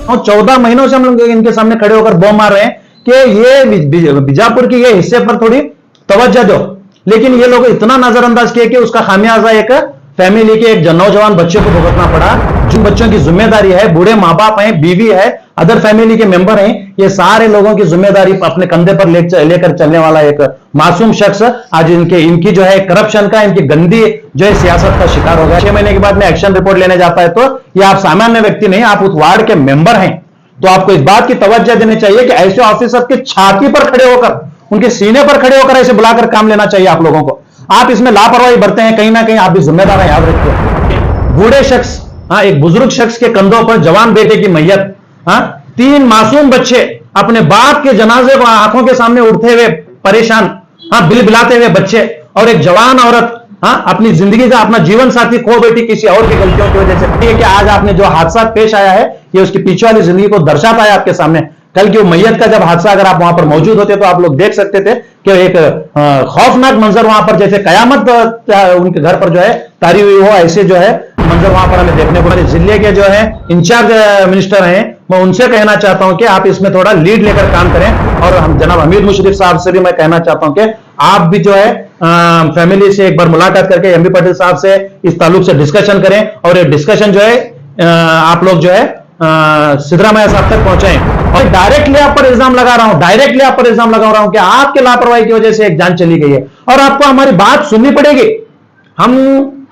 और 14 महीनों से हम लोग इनके सामने खड़े होकर बॉम्ब मार रहे हैं कि ये बीजापुर के ये हिस्से पर थोड़ी तवज्जो दो, लेकिन ये लोग इतना नजरअंदाज किए कि उसका खामियाजा एक फैमिली के एक नौजवान बच्चे को भुगतना पड़ा। जिन बच्चों की जिम्मेदारी है, बूढ़े माँ बाप हैं, बीवी है, अदर फैमिली के मेंबर हैं, ये सारे लोगों की जिम्मेदारी अपने कंधे पर लेकर चलने वाला एक मासूम शख्स आज इनकी जो है करप्शन का, इनकी गंदी जो है सियासत का शिकार हो गया। 6 महीने के बाद में एक्शन रिपोर्ट लेने जाता है तो ये आप सामान्य व्यक्ति नहीं, आप उस वार्ड के मेंबर हैं, तो आपको इस बात की तवज्जो देनी चाहिए कि ऐसे ऑफिसर के छाती पर खड़े होकर, उनके सीने पर खड़े होकर ऐसे बुलाकर काम लेना चाहिए आप लोगों को। आप इसमें लापरवाही बरते हैं, कहीं ना कहीं आप भी जिम्मेदार हैं, याद रखिए। बूढ़े शख्स, एक बुजुर्ग शख्स के कंधों पर जवान बेटे की मैयत, 3 मासूम बच्चे अपने बाप के जनाजे को आंखों के सामने उठते हुए परेशान, बिलबिलाते हुए बच्चे, और एक जवान औरत अपनी जिंदगी का अपना जीवन साथी खो बैठी किसी और की गलतियों की वजह से। कि आज आपने जो हादसा पेश आया है ये उसकी पीछे वाली जिंदगी को दर्शाता है आपके सामने। कल की वो मैयत का जब हादसा, अगर आप वहां पर मौजूद होते तो आप लोग देख सकते थे कि एक खौफनाक मंजर वहां पर, जैसे कयामत उनके घर पर जो है तारी हुई हो, ऐसे जो है मंजर वहां पर हमें देखने को मिले। जिले के जो है इंचार्ज मिनिस्टर हैं, मैं उनसे कहना चाहता हूं कि आप इसमें थोड़ा लीड लेकर काम करें, और हम जनाब हमीद मुशर्रफ साहब से भी मैं कहना चाहता हूं कि आप भी जो है फैमिली से एक बार मुलाकात करके एमबी पटेल साहब से इस ताल्लुक से डिस्कशन करें, और ये डिस्कशन जो है आप लोग जो है सिद्धरामैया साहब तक पहुंचाएं। और डायरेक्टली आप पर इल्जाम लगा रहा हूं, डायरेक्टली आप पर इल्जाम लगा रहा हूं कि आपके लापरवाही की वजह से एक जान चली गई है, और आपको हमारी बात सुननी पड़ेगी। हम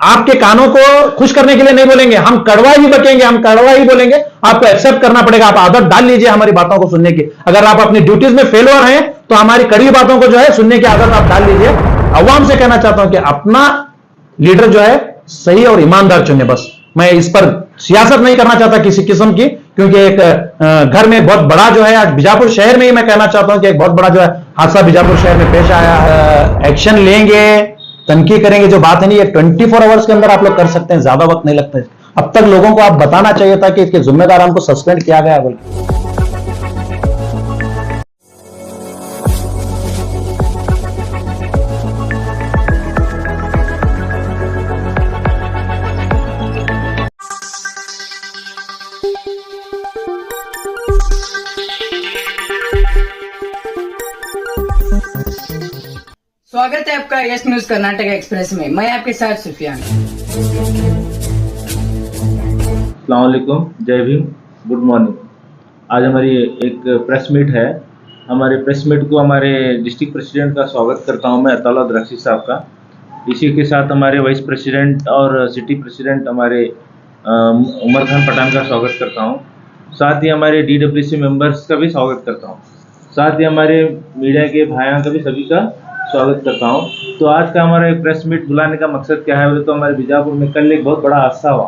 आपके कानों को खुश करने के लिए नहीं बोलेंगे, हम कड़वा ही बकेंगे, हम कड़वा ही बोलेंगे, आपको एक्सेप्ट करना पड़ेगा। आप आदत डाल लीजिए हमारी बातों को सुनने की। अगर आप अपनी ड्यूटीज में फेलियर हैं तो हमारी कड़ी बातों को जो है सुनने की आदत आप डाल लीजिए। अवाम से कहना चाहता हूं कि अपना लीडर जो है सही और ईमानदार चुने। बस मैं इस पर सियासत नहीं करना चाहता किसी किस्म की, क्योंकि एक घर में बहुत बड़ा जो है आज बीजापुर शहर में ही मैं कहना चाहता हूं कि एक बहुत बड़ा जो है हादसा बीजापुर शहर में पेश आया। एक्शन लेंगे, तनकी करेंगे, जो बात है नहीं, ये 24 आवर्स के अंदर आप लोग कर सकते हैं, ज्यादा वक्त नहीं लगता है। अब तक लोगों को आप बताना चाहिए था कि इसके जिम्मेदार हमको सस्पेंड किया गया बोल। स्वागत है आपका यस न्यूज कर्नाटक एक्सप्रेस में। मैं आपके साथ सुफियान। अस्सलाम वालेकुम, जय भीम, गुड मॉर्निंग। आज हमारी एक प्रेस मीट है। हमारे प्रेस मीट को हमारे डिस्ट्रिक्ट प्रेसिडेंट का स्वागत करता हूं मैं, अताउल्लाह द्राक्षी साहब का। इसी के साथ हमारे वाइस प्रेसिडेंट और सिटी प्रेसिडेंट हमारे उमर खान पठान का स्वागत करता हूं। साथ ही हमारे DWC मेंबर्स का भी स्वागत करता हूं। साथ ही हमारे मीडिया के भाइयों का भी सभी का स्वागत करता हूं। तो आज का हमारा एक प्रेस मीट बुलाने का मकसद क्या है, तो हमारे बीजापुर में कल एक बहुत बड़ा हादसा हुआ।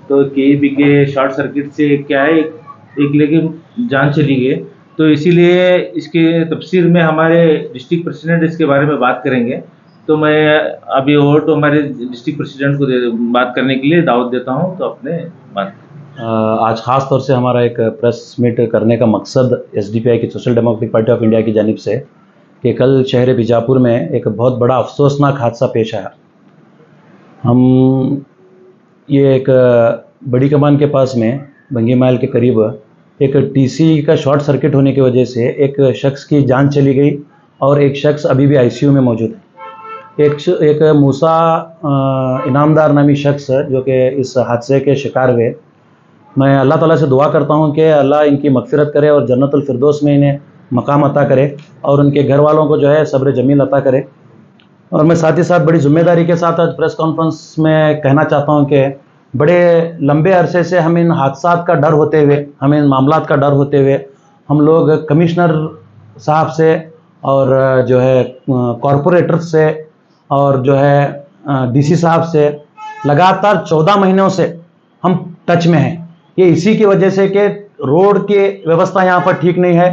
तो KEB के शॉर्ट सर्किट से क्या है, एक लेकिन जान चली गई। तो इसीलिए इसके तफसीर में हमारे डिस्ट्रिक्ट प्रेसिडेंट इसके बारे में बात करेंगे। तो मैं अभी और तो हमारे डिस्ट्रिक्ट प्रेसिडेंट को बात करने के लिए दावत देता हूं, तो अपने बात। आज खास तौर से हमारा एक प्रेस मीट करने का मकसद SDPI की social democratic party of India की जानिब से कि कल शहर बीजापुर में एक बहुत बड़ा अफसोसनाक हादसा पेश आया। हम ये एक बड़ी कमान के पास में बंगी माइल के करीब एक TC का शॉर्ट सर्किट होने की वजह से एक शख्स की जान चली गई, और एक शख्स अभी भी ICU में मौजूद है। एक मूसा इनामदार नामी शख्स जो कि इस हादसे के शिकार हुए। मैं अल्लाह ताला से दुआ करता हूँ कि अल्लाह इनकी मगफिरत करे और जन्नतुल फिरदौस में इन्हें मकाम अता करे, और उनके घर वालों को जो है सब्र जमील अता करे। और मैं साथ ही साथ बड़ी जिम्मेदारी के साथ आज प्रेस कॉन्फ्रेंस में कहना चाहता हूं कि बड़े लंबे अरसे से हम इन हादसात का डर होते हुए, हम इन मामलात का डर होते हुए, हम लोग कमिश्नर साहब से और जो है कॉरपोरेटर से और जो है DC साहब से लगातार 14 महीनों से हम टच में हैं। ये इसी की वजह से कि रोड की व्यवस्था यहाँ पर ठीक नहीं है,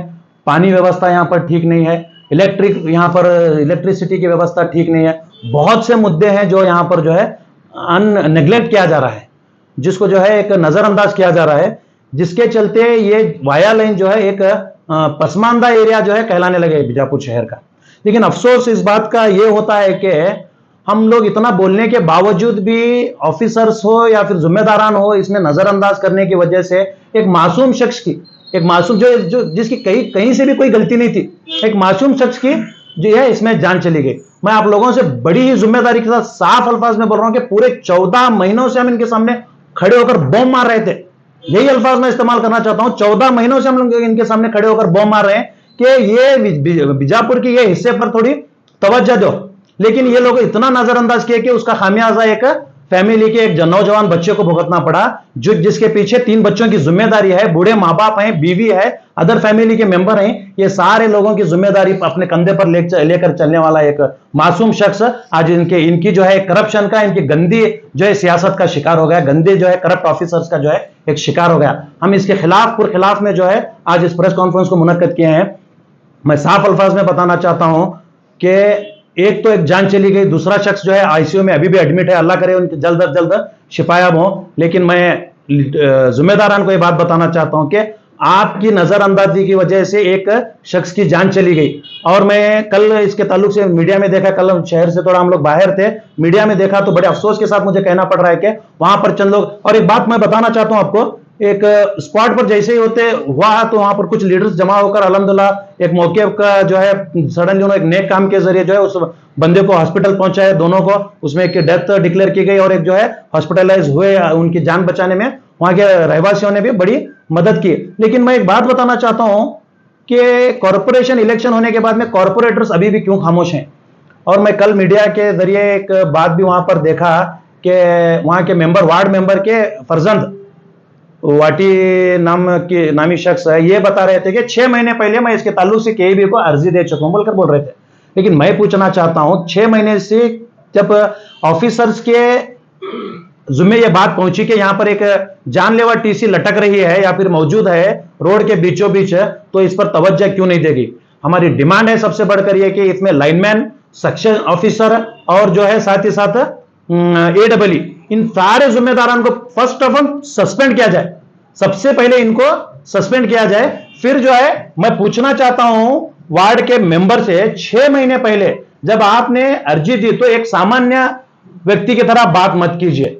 पानी व्यवस्था यहाँ पर ठीक नहीं है, इलेक्ट्रिसिटी की व्यवस्था ठीक नहीं है। बहुत से मुद्दे हैं जो यहाँ पर जो है नेग्लेक्ट किया जा रहा है, जिसको जो है एक नज़रअंदाज किया जा रहा है, जिसके चलते ये वाया लाइन जो है एक पसमानदा एरिया जो है कहलाने लगे बीजापुर शहर का। लेकिन अफसोस इस बात का ये होता है कि हम लोग इतना बोलने के बावजूद भी ऑफिसर्स हो या फिर जिम्मेदारान हो, इसमें नजरअंदाज करने की वजह से एक मासूम शख्स की, एक मासूम जो जो जिसकी कहीं कहीं से भी कोई गलती नहीं थी, एक मासूम शख्स की जो है इसमें जान चली गई। मैं आप लोगों से बड़ी ही जिम्मेदारी के साथ साफ अल्फाज में बोल रहा हूं कि पूरे 14 महीनों से हम इनके सामने खड़े होकर बॉम्ब मार रहे थे। यही अल्फाज मैं इस्तेमाल करना चाहता हूं, 14 महीनों से हम लोग इनके सामने खड़े होकर बॉम्ब मार रहे हैं कि ये बीजापुर के ये हिस्से पर थोड़ी तवज्जो दो, लेकिन ये लोग इतना नजरअंदाज किए कि उसका खामियाजा एक फैमिली के एक नौजवान बच्चे को भुगतना पड़ा, जो जिसके पीछे 3 बच्चों की जिम्मेदारी है, बूढ़े माँ बाप हैं, बीवी है, अदर फैमिली के मेंबर हैं, ये सारे लोगों की जिम्मेदारी अपने कंधे पर लेकर चलने वाला एक मासूम शख्स आज इनकी जो है करप्शन का, इनकी गंदी जो है सियासत का शिकार हो गया, गंदे जो है करप्ट ऑफिसर्स का जो है एक शिकार हो गया। हम इसके खिलाफ में जो है आज इस प्रेस कॉन्फ्रेंस को मुनक्कद किए हैं। मैं साफ अल्फाज में बताना चाहता हूं कि एक तो एक जान चली गई, दूसरा शख्स जो है आईसीयू में अभी भी एडमिट है, अल्लाह करे उनके जल्द अज जल्द शिफायाब हो। लेकिन मैं जिम्मेदारान को यह बात बताना चाहता हूं कि आपकी नजरअंदाजी की वजह से एक शख्स की जान चली गई। और मैं कल इसके ताल्लुक से मीडिया में देखा, कल हम शहर से थोड़ा हम लोग बाहर थे, मीडिया में देखा तो बड़े अफसोस के साथ मुझे कहना पड़ रहा है कि वहां पर चंद लोग, और एक बात मैं बताना चाहता हूं आपको, एक स्पॉट पर जैसे ही होते हुआ तो वहां पर कुछ लीडर्स जमा होकर अल्हम्दुलिल्लाह एक मौके का जो है सडनली उन्होंने एक नेक काम के जरिए जो है उस बंदे को हॉस्पिटल पहुंचाया, दोनों को, उसमें एक डेथ डिक्लेयर की गई और एक जो है हॉस्पिटलाइज हुए, उनकी जान बचाने में वहां के रहवासियों ने भी बड़ी मदद की। लेकिन मैं एक बात बताना चाहता हूं कि कॉरपोरेशन इलेक्शन होने के बाद में कॉरपोरेटर्स अभी भी क्यों खामोश हैं। और मैं कल मीडिया के जरिए एक बात भी वहां पर देखा कि वहां के मेंबर, वार्ड मेंबर के फर्जंद वाटी नामी शख्स है, ये बता रहे थे कि 6 महीने पहले मैं इसके ताल्लुक से केईबी को अर्जी दे चुका हूं बोलकर बोल रहे थे। लेकिन मैं पूछना चाहता हूं, 6 महीने से जब ऑफिसर्स के जुम्मे ये बात पहुंची कि यहां पर एक जानलेवा टीसी लटक रही है या फिर मौजूद है रोड के बीचों बीच, तो इस पर तवज्जो क्यों नहीं देगी। हमारी डिमांड है सबसे बढ़कर यह कि इसमें लाइनमैन, सेक्शन ऑफिसर और जो है साथ ही साथ AEE, इन सारे जिम्मेदारों को फर्स्ट ऑफ ऑल सस्पेंड किया जाए। सबसे पहले इनको सस्पेंड किया जाए। फिर जो है मैं पूछना चाहता हूं वार्ड के मेंबर से, 6 महीने पहले जब आपने अर्जी दी तो एक सामान्य व्यक्ति की तरह बात मत कीजिए।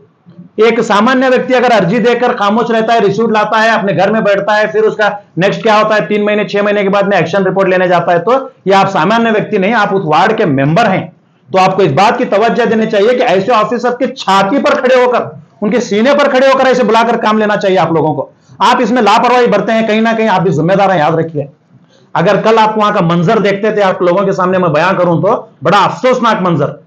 एक सामान्य व्यक्ति अगर अर्जी देकर खामोश रहता है, रिसीट लाता है, अपने घर में बैठता है, फिर उसका नेक्स्ट क्या होता है, 3 महीने 6 महीने के बाद में एक्शन रिपोर्ट लेने जाता है, तो ये आप सामान्य व्यक्ति नहीं, आप उस वार्ड के मेंबर हैं। तो आपको इस बात की तवज्जो देनी चाहिए कि ऐसे ऑफिसर के छाती पर खड़े होकर, उनके सीने पर खड़े होकर ऐसे बुलाकर काम लेना चाहिए आप लोगों को। आप इसमें लापरवाही बरते हैं, कहीं ना कहीं आप भी जिम्मेदार हैं, याद रखिए। अगर कल आप वहां का मंजर देखते थे, आप लोगों के सामने मैं बयां करूं तो बड़ा अफसोसनाक मंजर।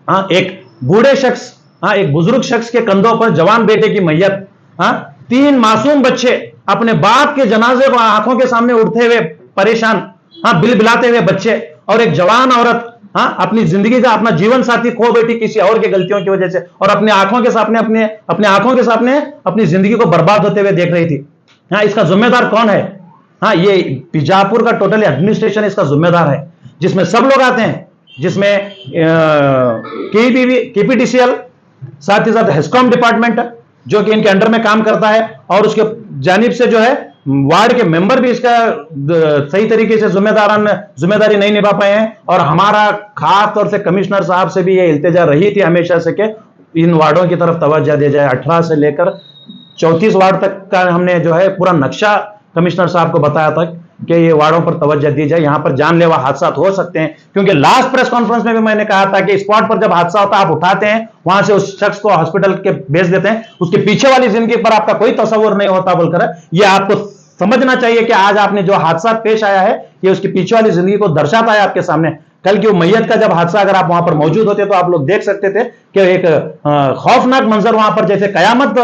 हाँ, एक बूढ़े शख्स, हाँ, एक बुजुर्ग शख्स के कंधों पर जवान बेटे की मैयत, हाँ, 3 मासूम बच्चे अपने बाप के जनाजे को आंखों के सामने उठते हुए परेशान, हाँ, बिलबिलाते हुए बच्चे, और एक जवान औरत, हाँ, अपनी जिंदगी का अपना जीवन साथी खो बैठी किसी और की गलतियों की वजह से, और अपने आंखों के सामने अपने आंखों के सामने अपनी जिंदगी को बर्बाद होते हुए देख रही थी। हाँ, इसका जिम्मेदार कौन है? हाँ, ये बीजापुर का टोटली एडमिनिस्ट्रेशन इसका जिम्मेदार है, जिसमें सब लोग आते हैं, जिसमें KPTCL, साथ ही साथ हेस्कॉम डिपार्टमेंट जो कि इनके अंडर में काम करता है, और उसके जानिब से जो है वार्ड के मेंबर भी इसका सही तरीके से जिम्मेदारी नहीं निभा पाए हैं। और हमारा खास तौर से कमिश्नर साहब से भी ये इल्तिजा रही थी हमेशा से कि इन वार्डों की तरफ तवज्जो दी जाए। 18 से लेकर 34 वार्ड तक का हमने जो है पूरा नक्शा कमिश्नर साहब को बताया था कि ये वार्डों पर तवज्जो दी जाए, यहां पर जानलेवा हादसा हो सकते हैं। क्योंकि लास्ट प्रेस कॉन्फ्रेंस में भी मैंने कहा था कि स्पॉट पर जब हादसा होता है आप उठाते हैं, वहां से उस शख्स को हॉस्पिटल के भेज देते हैं, उसके पीछे वाली जिंदगी पर आपका कोई तस्वुर नहीं होता बोलकर ये आपको समझना चाहिए कि आज आपने जो हादसा पेश आया है ये उसके पीछे वाली जिंदगी को दर्शाता है आपके सामने। कल की वो मैयत का जब हादसा, अगर आप वहां पर मौजूद होते तो आप लोग देख सकते थे कि एक खौफनाक मंजर वहां पर, जैसे कयामत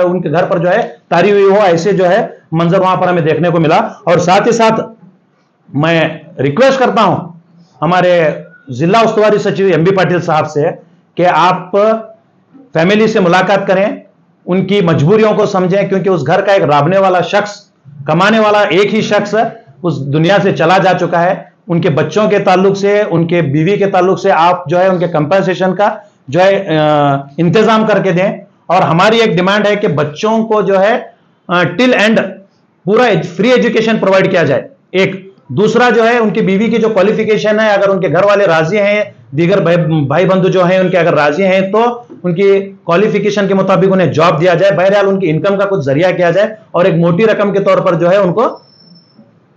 उनके घर पर जो है तारी हुई हो, ऐसे जो है मंजर वहां पर हमें देखने को मिला। और साथ ही साथ मैं रिक्वेस्ट करता हूं हमारे जिला उस्तुवारी सचिव MB पाटिल साहब से कि आप फैमिली से मुलाकात करें, उनकी मजबूरियों को समझें, क्योंकि उस घर का एक राबने वाला शख्स, कमाने वाला एक ही शख्स उस दुनिया से चला जा चुका है। उनके बच्चों के ताल्लुक से, उनके बीवी के ताल्लुक से आप जो है उनके कंपनसेशन का जो है इंतजाम करके दें। और हमारी एक डिमांड है कि बच्चों को जो है टिल एंड पूरा फ्री एजुकेशन प्रोवाइड किया जाए। एक दूसरा जो है उनकी बीवी की जो क्वालिफिकेशन है, अगर उनके घर वाले राजी हैं दीगर भाई बंधु जो हैं उनके अगर राजी हैं तो उनकी क्वालिफिकेशन के मुताबिक उन्हें जॉब दिया जाए, बहरहाल उनकी इनकम का कुछ जरिया किया जाए और एक मोटी रकम के तौर पर जो है उनको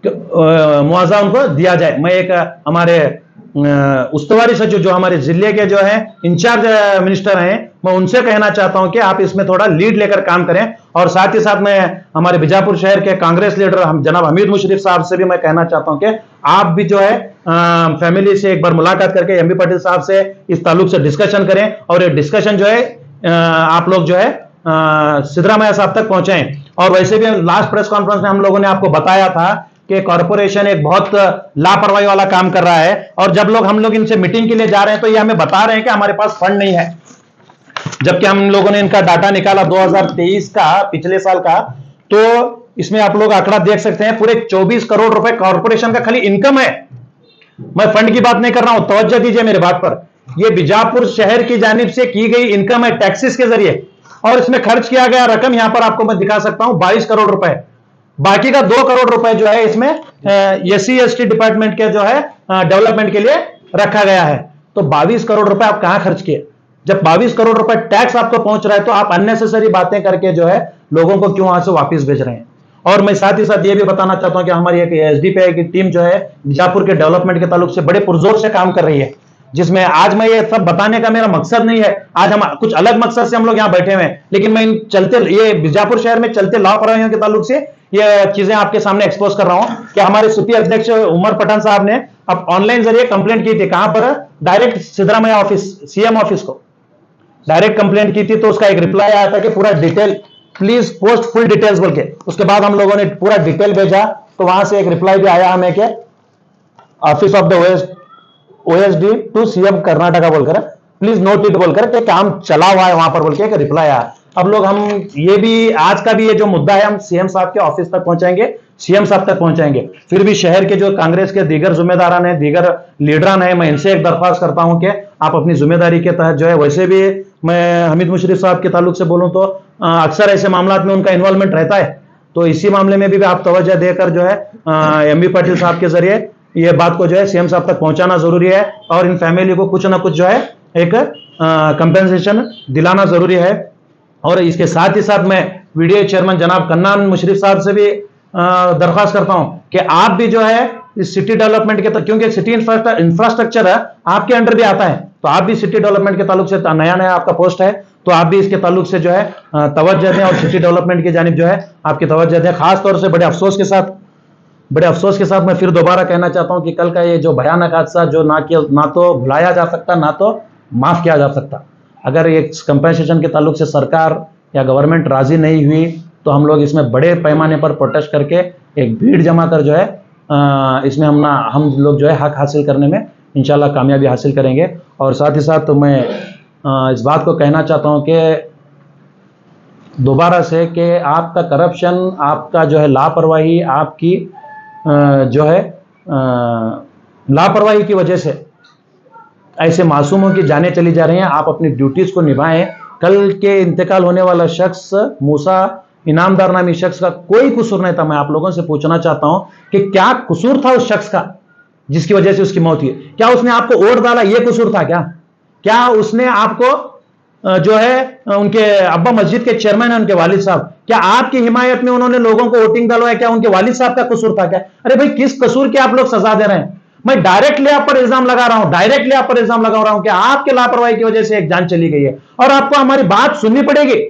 मुआवजा उनको दिया जाए। मैं एक हमारे उस्तवारी सचिव जो हमारे जिले के जो है इंचार्ज मिनिस्टर हैं, मैं उनसे कहना चाहता हूं कि आप इसमें थोड़ा लीड लेकर काम करें। और साथ ही साथ मैं हमारे बीजापुर शहर के कांग्रेस लीडर जनाब हमीद मुशर्रफ साहब से भी मैं कहना चाहता हूं कि आप भी जो है फैमिली से एक बार मुलाकात करके एमबी पाटिल साहब से इस ताल्लुक से डिस्कशन करें और ये डिस्कशन जो है आप लोग जो है सिद्धरामैया साहब तक पहुंचाएं। और वैसे भी लास्ट प्रेस कॉन्फ्रेंस में हम लोगों ने आपको बताया था कि कॉर्पोरेशन एक बहुत लापरवाही वाला काम कर रहा है और जब हम लोग इनसे मीटिंग के लिए जा रहे हैं तो ये हमें बता रहे हैं कि हमारे पास फंड नहीं है, जबकि हम लोगों ने इनका डाटा निकाला 2023 का, पिछले साल का, तो इसमें आप लोग आंकड़ा देख सकते हैं पूरे 24 करोड़ रुपए कॉर्पोरेशन का खाली इनकम है। मैं फंड की बात नहीं कर रहा हूं, तवज्जो दीजिए मेरे बात पर। यह बीजापुर शहर की जानिब से की गई इनकम है टैक्सेस के जरिए और इसमें खर्च किया गया रकम यहां पर आपको मैं दिखा सकता हूं 22 करोड़ रुपए। बाकी का 2 करोड़ रुपए जो है इसमें एससी एसटी डिपार्टमेंट के जो है डेवलपमेंट के लिए रखा गया है। तो 22 करोड़ रुपए आप कहां खर्च किए? जब 22 करोड़ रुपए टैक्स आपको पहुंच रहा है तो आप अननेसेसरी बातें करके जो है लोगों को क्यों वहां से वापस भेज रहे हैं? और मैं साथ ही साथ ये भी बताना चाहता हूं कि हमारी एक एसडीपीआई की टीम जो है बीजापुर के डेवलपमेंट के ताल्लुक से बड़े पुरजोर से काम कर रही है, जिसमें आज मैं ये सब बताने का मेरा मकसद नहीं है, आज हम कुछ अलग मकसद से हम लोग यहां बैठे हुए हैं, लेकिन मैं इन चलते ये बीजापुर शहर में चलते लापरवाहियों के ताल्लुक से ये चीजें आपके सामने एक्सपोज कर रहा हूं कि हमारे सूफी अध्यक्ष उमर पठान साहब ने अब ऑनलाइन जरिए कंप्लेंट की थी। कहां पर? Direct Siddaramaiah office, CM office को डायरेक्ट कंप्लेंट की थी, तो उसका एक रिप्लाई आया था कि पूरा detail please post full details बोल के। उसके बाद हम लोगों ने पूरा डिटेल भेजा तो वहां से एक रिप्लाई भी आया हमें कि office of the OSD to CM Karnataka बोलकर प्लीज नोट इट बोलकर के काम चला हुआ है वहां पर बोल के एक रिप्लाई आया। अब लोग हम ये भी आज का भी ये जो मुद्दा है हम सीएम साहब के ऑफिस तक पहुंचाएंगे, सीएम साहब तक पहुंचाएंगे। फिर भी शहर के जो कांग्रेस के दीगर जिम्मेदारान है, दीगर लीडरान है, मैं इनसे एक दरख्वास्त करता हूं कि आप अपनी जिम्मेदारी के तहत जो है, वैसे भी मैं हमीद मुशर्रफ साहब के ताल्लुक से बोलूं तो अक्सर ऐसे मामला में उनका इन्वॉल्वमेंट रहता है, तो इसी मामले में भी आप तवज्जो देकर जो है एमबी पाटिल साहब के जरिए ये बात को जो है सीएम साहब तक पहुंचाना जरूरी है और इन फैमिली को कुछ ना कुछ जो है एक कंपेंसेशन दिलाना जरूरी है। और इसके साथ ही साथ मैं वीडियो चेयरमैन जनाब कन्नान मुशर्रफ साहब से भी दरख्वास्त करता हूं कि आप भी जो है इस सिटी डेवलपमेंट के, क्योंकि सिटी इंफ्रास्ट्रक्चर है आपके अंडर भी आता है, तो आप भी सिटी डेवलपमेंट के ताल्लुक से नया नया आपका पोस्ट है, तो आप भी इसके ताल्लुक से जो है तवज्जो दें और सिटी डेवलपमेंट की जानिब जो है आपकी तवज्जो दें। खासतौर से बड़े अफसोस के साथ मैं फिर दोबारा कहना चाहता हूं कि कल का ये जो भयानक हादसा जो ना तो भुलाया जा सकता, ना तो माफ किया जा सकता। अगर एक कंपेंसेशन के ताल्लुक से सरकार या गवर्नमेंट राजी नहीं हुई तो हम लोग इसमें बड़े पैमाने पर प्रोटेस्ट करके एक भीड़ जमा कर जो है इसमें हम लोग जो है हक हासिल करने में इंशाल्लाह कामयाबी हासिल करेंगे। और साथ ही साथ तो मैं इस बात को कहना चाहता हूं कि दोबारा से कि आपका करप्शन, आपका जो है लापरवाही, आपकी जो है लापरवाही की वजह से ऐसे मासूमों की जानें चली जा रही हैं। आप अपनी ड्यूटीज को निभाएं। कल के इंतकाल होने वाला शख्स मूसा इनामदार नामी शख्स का कोई कसूर नहीं था। मैं आप लोगों से पूछना चाहता हूं कि क्या कसूर था उस शख्स का जिसकी वजह से उसकी मौत हुई? क्या उसने आपको वोट डाला, यह कसूर था क्या उसने आपको जो है उनके अब्बा मस्जिद के चेयरमैन है उनके वालिद साहब, क्या आपकी हिमायत में उन्होंने लोगों को वोटिंग डलवाया? क्या उनके वालिद साहब का कसूर था क्या? अरे भाई, किस कसूर के आप लोग सजा दे रहे हैं? मैं डायरेक्टली आप पर इल्जाम लगा रहा हूं कि आपके लापरवाही की वजह से एक जान चली गई है और आपको हमारी बात सुननी पड़ेगी।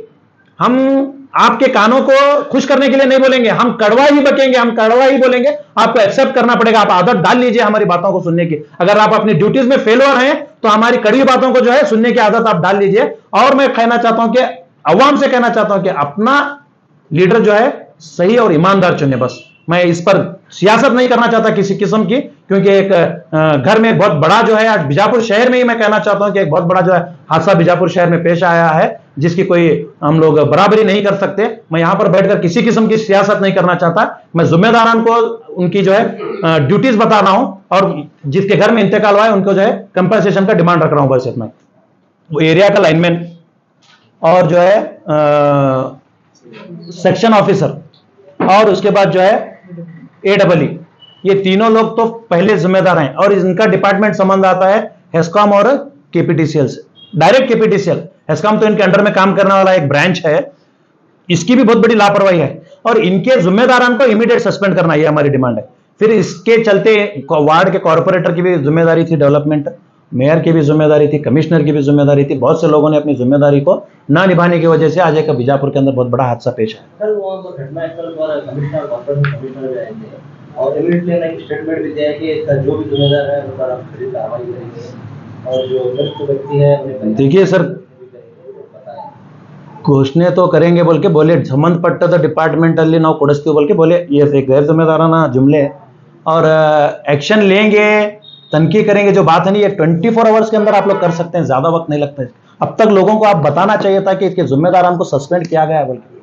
हम आपके कानों को खुश करने के लिए नहीं बोलेंगे, हम कड़वा ही बकेंगे, हम कड़वा ही बोलेंगे। आपको एक्सेप्ट करना पड़ेगा, आप आदत डाल लीजिए हमारी बातों को सुनने की। अगर आप अपनी ड्यूटीज में फेलुअर हैं तो हमारी कड़वी बातों को जो है सुनने की आदत आप डाल लीजिए। और मैं कहना चाहता हूं कि अवाम से कहना चाहता हूं कि अपना लीडर जो है सही और ईमानदार चुने। बस मैं इस पर सियासत नहीं करना चाहता किसी किस्म की, क्योंकि एक घर में बहुत बड़ा जो है आज बीजापुर शहर में ही मैं कहना चाहता हूं कि एक बहुत बड़ा जो है हादसा बीजापुर शहर में पेश आया है जिसकी कोई हम लोग बराबरी नहीं कर सकते। मैं यहां पर बैठकर किसी किस्म की सियासत नहीं करना चाहता। मैं जिम्मेदारान को उनकी जो है ड्यूटीज बता रहा हूं और जिसके घर में इंतकाल हुआ है उनको जो है कंपनसेशन का डिमांड रख रहा हूं। बस इतना। वो एरिया का लाइनमैन और जो है सेक्शन ऑफिसर और उसके बाद जो है AEE, ये तीनों लोग तो पहले जिम्मेदार हैं और इनका डिपार्टमेंट संबंध आता है हेस्कॉम और केपीटीसीएल से, डायरेक्ट केपीटीसीएल। हेस्कॉम तो इनके अंडर में काम करने वाला एक ब्रांच है, इसकी भी बहुत बड़ी लापरवाही है और इनके जिम्मेदारान को इमीडिएट सस्पेंड करना, ये हमारी डिमांड है। फिर इसके चलते वार्ड के कॉर्पोरेटर की भी जिम्मेदारी थी डेवलपमेंट, मेयर की भी जिम्मेदारी थी, कमिश्नर की भी जिम्मेदारी थी। बहुत से लोगों ने अपनी जिम्मेदारी को ना निभाने की वजह से आज एक बीजापुर के अंदर बहुत बड़ा हादसा पेश है। सर वहाँ पर घटनास्थल पर कमिश्नर कमिश्नर भी आए थे और इमीडिएटली एक स्टेटमेंट भी दिया है कि इसका जो भी जिम्मेदार है उन पर हम कड़ी कार्रवाई करेंगे और जो मृत व्यक्ति है उन्हें देखिए सर, घोषणा तो करेंगे बोल के बोले, संबंधपट्ट डिपार्टमेंटली ನಾವು ಕೊಡಿಸ್ತೀವಿ बोल के बोले, ये गैर जिम्मेदाराना जुमले है और एक्शन लेंगे, तनकी करेंगे। जो बात है नहीं, ये 24 आवर्स के अंदर आप लोग कर सकते हैं, ज्यादा वक्त नहीं लगता है। अब तक लोगों को आप बताना चाहिए था कि इसके जिम्मेदारान को सस्पेंड किया गया है बोल के।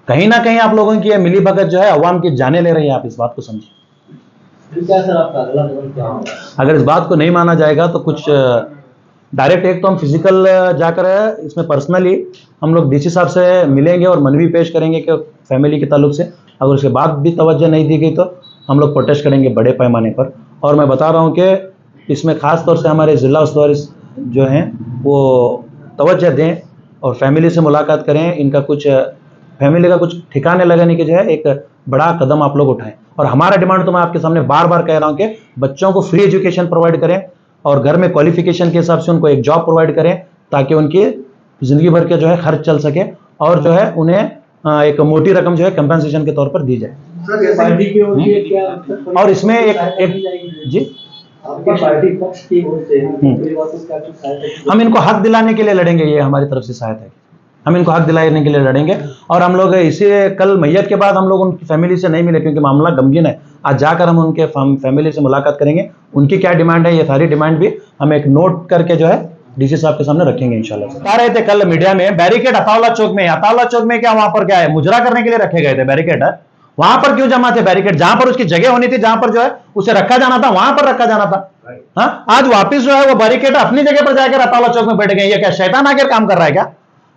कहीं ना कहीं आप लोगों की ये मिली भगत जो है अवाम की जाने ले रही है, आप इस बात को समझिए। क्या सर आपका अगला कदम क्या होगा? अगर इस बात को नहीं माना जाएगा तो कुछ डायरेक्ट, एक तो हम फिजिकल जाकर इसमें पर्सनली हम लोग डीसी साहब से मिलेंगे और मनवी पेश करेंगे कि फैमिली के ताल्लुक से, अगर उसके बाद भी तवज्जो नहीं दी गई तो हम लोग प्रोटेस्ट करेंगे बड़े पैमाने पर। और मैं बता रहा हूँ कि इसमें खास तौर से हमारे जिला उस्तुवारी जो हैं वो तवज्जो दें और फैमिली से मुलाकात करें, इनका कुछ फैमिली का कुछ ठिकाने लगाने की जो है एक बड़ा कदम आप लोग उठाएं। और हमारा डिमांड तो मैं आपके सामने बार बार कह रहा हूं कि बच्चों को फ्री एजुकेशन प्रोवाइड करें और घर में क्वालिफिकेशन के हिसाब से उनको एक जॉब प्रोवाइड करें ताकि उनकी जिंदगी भर के जो है खर्च चल सके और जो है उन्हें एक मोटी रकम जो है कंपनसेशन के तौर पर दी जाए। पार्टी की ओर से क्या और इसमें एक जी आपकी पार्टी पक्ष की ओर से पूरी बातों का कुछ सहायता हम इनको हक दिलाने के लिए लड़ेंगे, ये हमारी तरफ से सहायता है, हम इनको हक दिलाने के लिए लड़ेंगे। और हम लोग इसे कल मैयत के बाद हम लोग उनकी फैमिली से नहीं मिले क्योंकि मामला गमगीन है, आज जाकर हम उनके फैमिली से मुलाकात करेंगे, उनकी क्या डिमांड है ये सारी डिमांड भी हम एक नोट करके जो है डीसी साहब के सामने रखेंगे इंशाल्लाह। बता रहे थे कल मीडिया में बैरिकेड अताउला चौक में क्या वहां पर क्या है, मुजरा करने के लिए रखे गए थे बैरिकेड। वहां पर क्यों जमा थे बैरिकेड? जहां पर उसकी जगह होनी थी, जहां पर जो है उसे रखा जाना था वहां पर रखा जाना था। हाँ, आज वापिस जो है वो बैरिकेड अपनी जगह पर जाकर अताउला चौक में बैठ गए। ये क्या शैतान आकर काम कर रहा है क्या?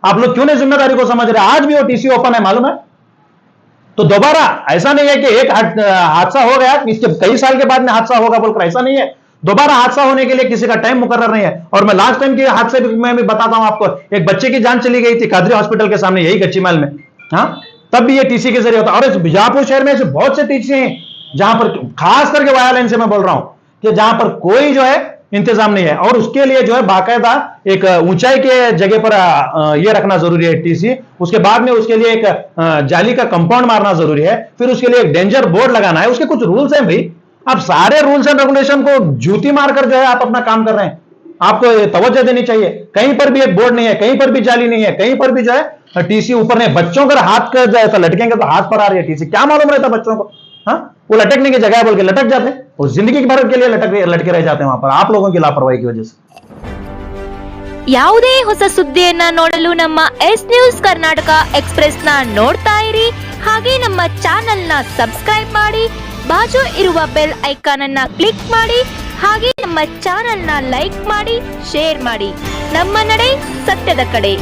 आप लोग क्यों नहीं जिम्मेदारी को समझ रहे? आज भी वो टीसी ओपन है, मालूम है। तो दोबारा ऐसा नहीं है कि एक हादसा हो गया इसके कई साल के बाद में हादसा होगा बोलकर, ऐसा नहीं है। दोबारा हादसा होने के लिए किसी का टाइम मुकर्रर नहीं है। और मैं लास्ट टाइम के हादसे में भी बताता हूं आपको, एक बच्चे की जान चली गई थी कादरी हॉस्पिटल के सामने, यही गच्चीमाल में। हाँ, तब भी ये टीसी के जरिए होता। और इस बीजापुर शहर में ऐसे बहुत से टीसी हैं जहां पर, खास करके वाया लाइन से मैं बोल रहा हूं कि जहां पर कोई जो है इंतजाम नहीं है और उसके लिए जो है बाकायदा एक ऊंचाई के जगह पर ये रखना जरूरी है टीसी। उसके बाद में उसके लिए एक जाली का कंपाउंड मारना जरूरी है, फिर उसके लिए एक डेंजर बोर्ड लगाना है। उसके कुछ रूल्स हैं भाई। आप सारे रूल्स एंड रेगुलेशन को जूती मारकर जो है आप अपना काम कर रहे हैं। आपको तवज्जो देनी चाहिए। कहीं पर भी एक बोर्ड नहीं है, कहीं पर भी जाली नहीं है, कहीं पर भी जो है टीसी ऊपर नहीं। बच्चों का हाथ कर जाए तो लटकेंगे तो हाथ पर आ रही है टीसी, क्या मालूम रहता बच्चों को? हाँ, वो लटकने की जगह बोल के लटक जाते हैं और जिंदगी भर के लिए लटके रह जाते हैं वहां पर, आप लोगों की लापरवाही की वजह से। ಯಾವುದೇ ಹೊಸ ಸುದ್ದಿಯನ್ನ ನೋಡಲು ನಮ್ಮ ಎಸ್ ನ್ಯೂಸ್ ಕರ್ನಾಟಕ ಎಕ್ಸ್‌ಪ್ರೆಸ್ ನ ನೋಡ್ತಾ ಇರಿ, ಹಾಗೆ ನಮ್ಮ ಚಾನೆಲ್ ನ ಸಬ್ಸ್ಕ್ರೈಬ್ ಮಾಡಿ, ಬಾಜು ಇರುವ ಬೆಲ್ ಐಕಾನ್ ಅನ್ನ ಕ್ಲಿಕ್ ಮಾಡಿ, ಹಾಗೆ ನಮ್ಮ ಚಾನೆಲ್ ನ ಲೈಕ್ ಮಾಡಿ, ಶೇರ್ ಮಾಡಿ. ನಮ್ಮ ನಡೆ ಸತ್ಯದ ಕಡೆ.